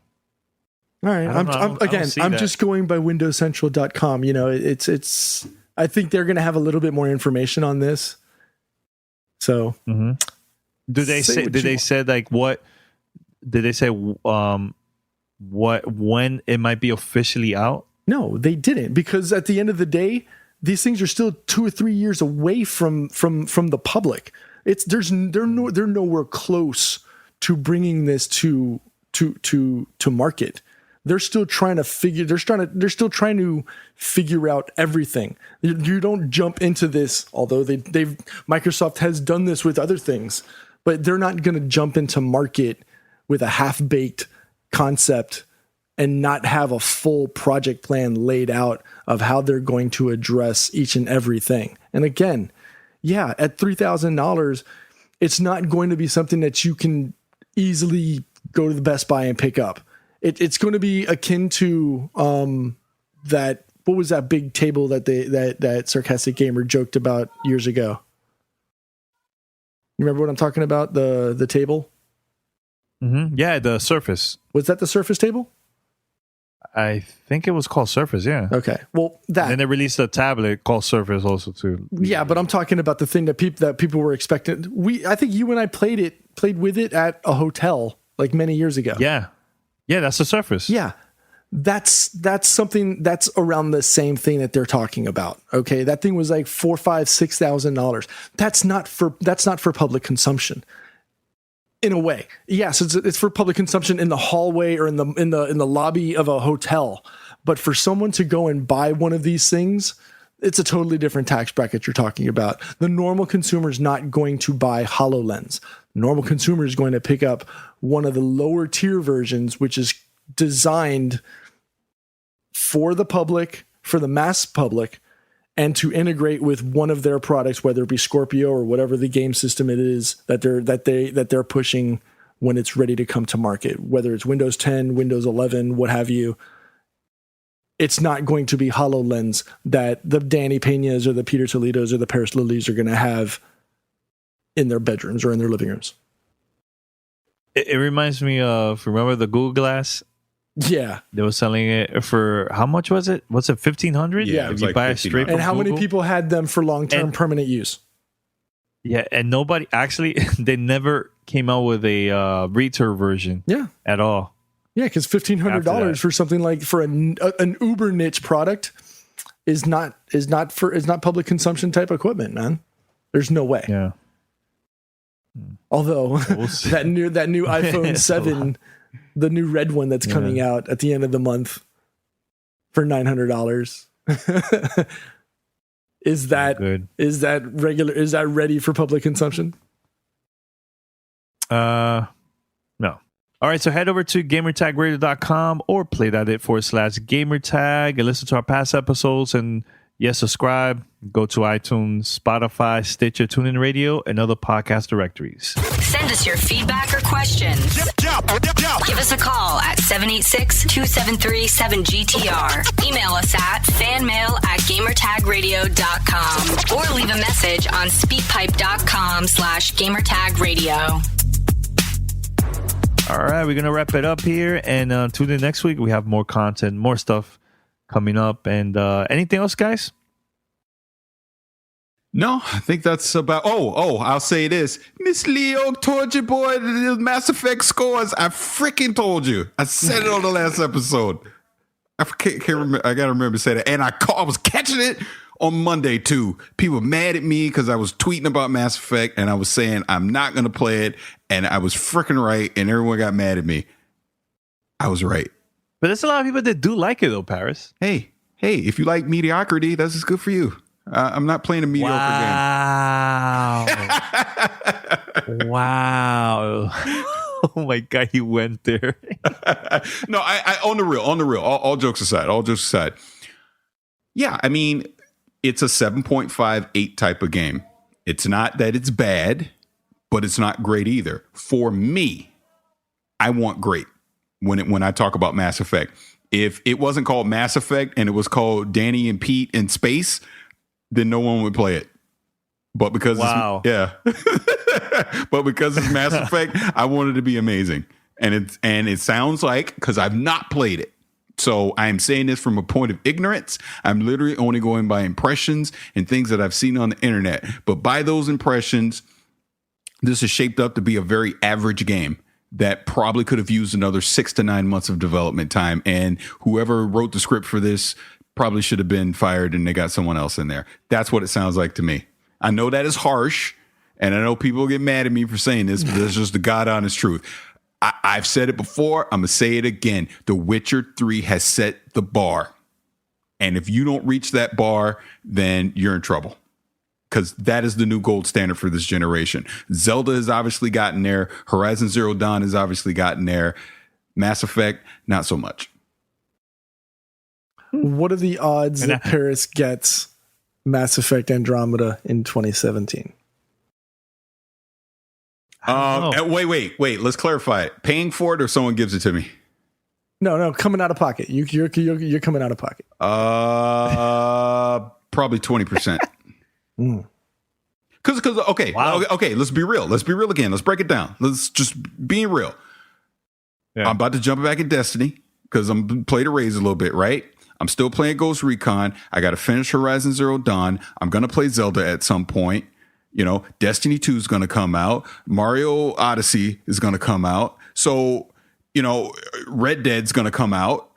right. I'm just going by WindowsCentral.com. It's. I think they're going to have a little bit more information on this. So, do they say? Did they say like what? Did they say when it might be officially out? No, they didn't, because at the end of the day, these things are still 2 or 3 years away from the public. They're nowhere close to bringing this to market. They're still trying to figure out everything. You don't jump into this, although Microsoft has done this with other things, but they're not going to jump into market with a half-baked concept and not have a full project plan laid out of how they're going to address each and everything. And again, yeah, at $3,000, it's not going to be something that you can easily go to the Best Buy and pick up. It's going to be akin to that. What was that big table that Sarcastic Gamer joked about years ago? You remember what I'm talking about? The table? Mm-hmm. Yeah, the Surface. Was that the Surface table? I think it was called Surface, yeah. Okay. Well, that. And they released a tablet called Surface also too. Yeah, but I'm talking about the thing that people were expecting. I think you and I played with it at a hotel like many years ago. Yeah. Yeah, that's the Surface. Yeah. That's something that's around the same thing that they're talking about. Okay. That thing was like $4,000, $5,000, $6,000. That's not for public consumption. In a way, yes, it's for public consumption in the hallway or in the lobby of a hotel. But for someone to go and buy one of these things, it's a totally different tax bracket you're talking about. The normal consumer is not going to buy HoloLens. The normal consumer is going to pick up one of the lower tier versions, which is designed for the public, for the mass public, and to integrate with one of their products, whether it be Scorpio or whatever the game system it is that they're pushing when it's ready to come to market, whether it's Windows 10, Windows 11, what have you. It's not going to be HoloLens that the Danny Peñas or the Peter Toledos or the Paris Lilies are going to have in their bedrooms or in their living rooms. It reminds me of, remember the Google Glass? Yeah. They were selling it for, how much was it? Was it $1,500? Yeah, if you buy it straight from and how Google? many people had them for long-term permanent use? Yeah, and nobody, actually, they never came out with a retail version at all. Yeah, because $1,500 for something like for an uber niche product is not public consumption type equipment, man. There's no way. Yeah. Although that new iPhone 7, the new red one that's coming out at the end of the month for $900, is that good? Is that regular? Is that ready for public consumption? No. All right, so head over to gamertagradio.com or play.it/gamertag and listen to our past episodes. And yes, subscribe. Go to iTunes, Spotify, Stitcher, TuneIn Radio, and other podcast directories. Send us your feedback or questions. Give us a call at 786-273-7GTR. Email us at fanmail@gamertagradio.com or leave a message on speakpipe.com/gamertagradio. All right, we're going to wrap it up here. And tune in next week. We have more content, more stuff coming up. And anything else, guys? No, I think that's about. I'll say this. Miss Leo told you, boy, the Mass Effect scores. I freaking told you. I said it on the last episode. I can't remember. I got to remember to say that. And I was catching it on Monday, too. People mad at me because I was tweeting about Mass Effect and I was saying I'm not going to play it. And I was freaking right. And everyone got mad at me. I was right. But there's a lot of people that do like it, though, Paris. Hey, if you like mediocrity, that's just good for you. I'm not playing a mediocre game. Wow. Oh my God, he went there. No, I on the real. All jokes aside. Yeah, I mean, it's a 7.58 type of game. It's not that it's bad, but it's not great either. For me, I want great when I talk about Mass Effect. If it wasn't called Mass Effect and it was called Danny and Pete in space, then no one would play it. But because but because it's Mass Effect, I want it to be amazing. And it sounds like, because I've not played it. So I'm saying this from a point of ignorance. I'm literally only going by impressions and things that I've seen on the internet. But by those impressions, this is shaped up to be a very average game that probably could have used another 6 to 9 months of development time. And whoever wrote the script for this probably should have been fired and they got someone else in there. That's what it sounds like to me. I know that is harsh, and I know people get mad at me for saying this, but it's just the God honest truth. I've said it before. I'm going to say it again. The Witcher 3 has set the bar. And if you don't reach that bar, then you're in trouble. Because that is the new gold standard for this generation. Zelda has obviously gotten there. Horizon Zero Dawn has obviously gotten there. Mass Effect, not so much. What are the odds that Paris gets Mass Effect Andromeda in 2017? Wait. Let's clarify it. Paying for it or someone gives it to me? No, coming out of pocket. You're coming out of pocket. Probably 20%. Because okay, let's be real. Let's be real again. Let's break it down. Let's just be real. Yeah. I'm about to jump back in Destiny because I'm play the Raze a little bit, right? I'm still playing Ghost Recon. I got to finish Horizon Zero Dawn. I'm going to play Zelda at some point. You know, Destiny 2 is going to come out. Mario Odyssey is going to come out. So, you know, Red Dead's going to come out.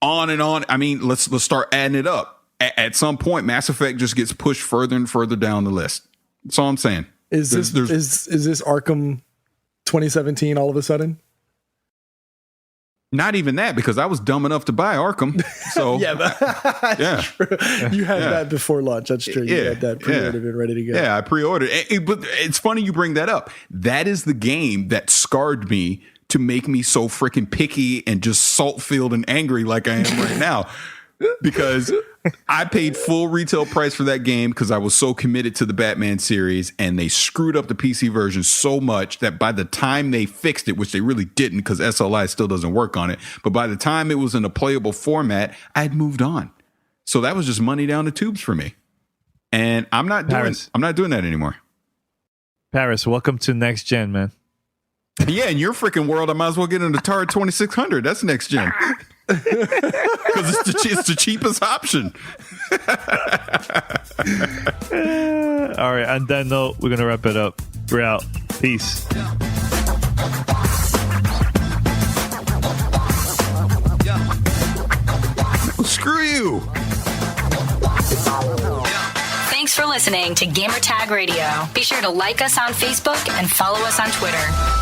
On and on. I mean, let's start adding it up. At some point, Mass Effect just gets pushed further and further down the list. That's all I'm saying. Is this Arkham 2017 all of a sudden? Not even that, because I was dumb enough to buy Arkham. So yeah, you had that before launch. That's true. You had that pre-ordered and ready to go. Yeah, I pre-ordered. But it's funny you bring that up. That is the game that scarred me to make me so freaking picky and just salt-filled and angry like I am right now. Because I paid full retail price for that game because I was so committed to the Batman series, and they screwed up the PC version so much that by the time they fixed it, which they really didn't because SLI still doesn't work on it, but by the time it was in a playable format, I had moved on. So that was just money down the tubes for me. And I'm not doing that anymore. Paris, welcome to next gen, man. Yeah, in your freaking world, I might as well get an Atari 2600. That's next gen. Because it's the cheapest option. All right, on that note, we're going to wrap it up. We're out. Peace. Screw you. Thanks for listening to Gamertag Radio. Be sure to like us on Facebook and follow us on Twitter.